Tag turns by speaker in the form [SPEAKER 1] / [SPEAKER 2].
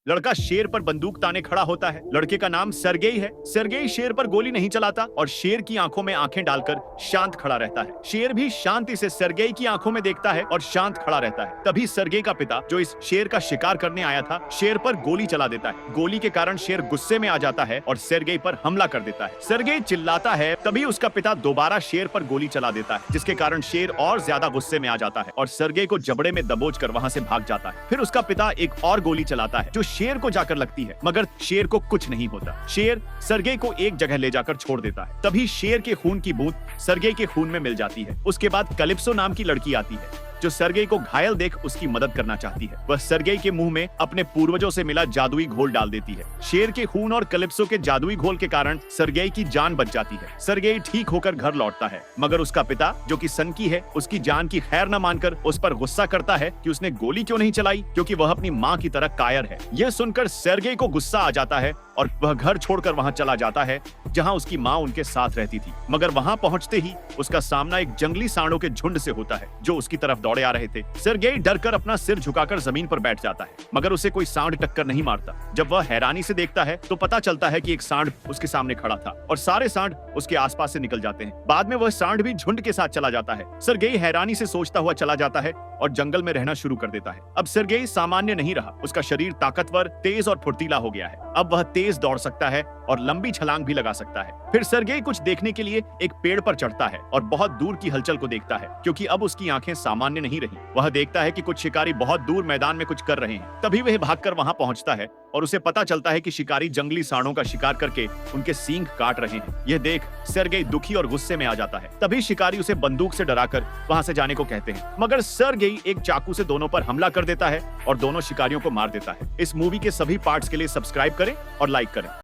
[SPEAKER 1] लड़का शेर पर बंदूक ताने खड़ा होता है। लड़के का नाम सरगेई है। सरगेई शेर पर गोली नहीं चलाता और शेर की आंखों में आंखें डालकर शांत खड़ा रहता है। शेर भी शांति से सरगेई की आंखों में देखता है और शांत खड़ा रहता है। तभी सरगेई का पिता, जो इस शेर का शिकार करने आया था, शेर पर गोली चला देता है। गोली के कारण शेर गुस्से में आ जाता है और सरगेई पर हमला कर देता है। सरगेई चिल्लाता है, तभी उसका पिता दोबारा शेर पर गोली चला देता है, जिसके कारण शेर और ज्यादा गुस्से में आ जाता है और सरगेई को जबड़े में दबोचकर वहां से भाग जाता है। फिर उसका पिता एक और गोली चलाता है जो शेर को जाकर लगती है, मगर शेर को कुछ नहीं होता। शेर सरगेई को एक जगह ले जाकर छोड़ देता है। तभी शेर के खून की बूंद सरगेई के खून में मिल जाती है। उसके बाद कैलिप्सो नाम की लड़की आती है, जो सरगेई को घायल देख उसकी मदद करना चाहती है। वह सरगेई के मुंह में अपने पूर्वजों से मिला जादुई घोल डाल देती है। शेर के खून और कैलिप्सो के जादुई घोल के कारण सरगेई की जान बच जाती है। सरगेई ठीक होकर घर लौटता है, मगर उसका पिता, जो कि सनकी है, उसकी जान की खैर न मानकर उस पर गुस्सा करता है कि उसने गोली क्यों नहीं चलाई, क्योंकि वह अपनी माँ की तरह कायर है। यह सुनकर सरगेई को गुस्सा आ जाता है और वह घर छोड़कर वहां चला जाता है जहां उसकी माँ उनके साथ रहती थी। मगर वहां पहुंचते ही उसका सामना एक जंगली सांडों के झुंड से होता है, जो उसकी तरफ दौड़े आ रहे थे। सरगेई डरकर अपना सिर झुकाकर जमीन पर बैठ जाता है, मगर उसे कोई सांड टक्कर नहीं मारता। जब वह हैरानी से देखता है तो पता चलता है कि एक सांड उसके सामने खड़ा था और सारे सांड उसके आसपास से निकल जाते हैं। बाद में वह सांड भी झुंड के साथ चला जाता है। सरगेई हैरानी से सोचता हुआ चला जाता है और जंगल में रहना शुरू कर देता है। अब सरगेई सामान्य नहीं रहा, उसका शरीर ताकतवर, तेज और फुर्तीला हो गया है। अब वह तेज दौड़ सकता है और लंबी छलांग भी लगा सकता है। फिर सरगेई कुछ देखने के लिए एक पेड़ पर चढ़ता है और बहुत दूर की हलचल को देखता है, क्योंकि अब उसकी आंखें सामान्य नहीं रही। वह देखता है कि कुछ शिकारी बहुत दूर मैदान में कुछ कर रहे हैं। तभी वह भागकर वहां पहुंचता है और उसे पता चलता है कि शिकारी जंगली सांडों का शिकार करके उनके सींग काट रहे हैं। यह देख सरगेई दुखी और गुस्से में आ जाता है। तभी शिकारी उसे बंदूक से डराकर वहां से जाने को कहते हैं, मगर सरगेई एक चाकू से दोनों पर हमला कर देता है और दोनों शिकारियों को मार देता है। इस मूवी के सभी पार्ट्स के लिए सब्सक्राइब करें और लाइक करें।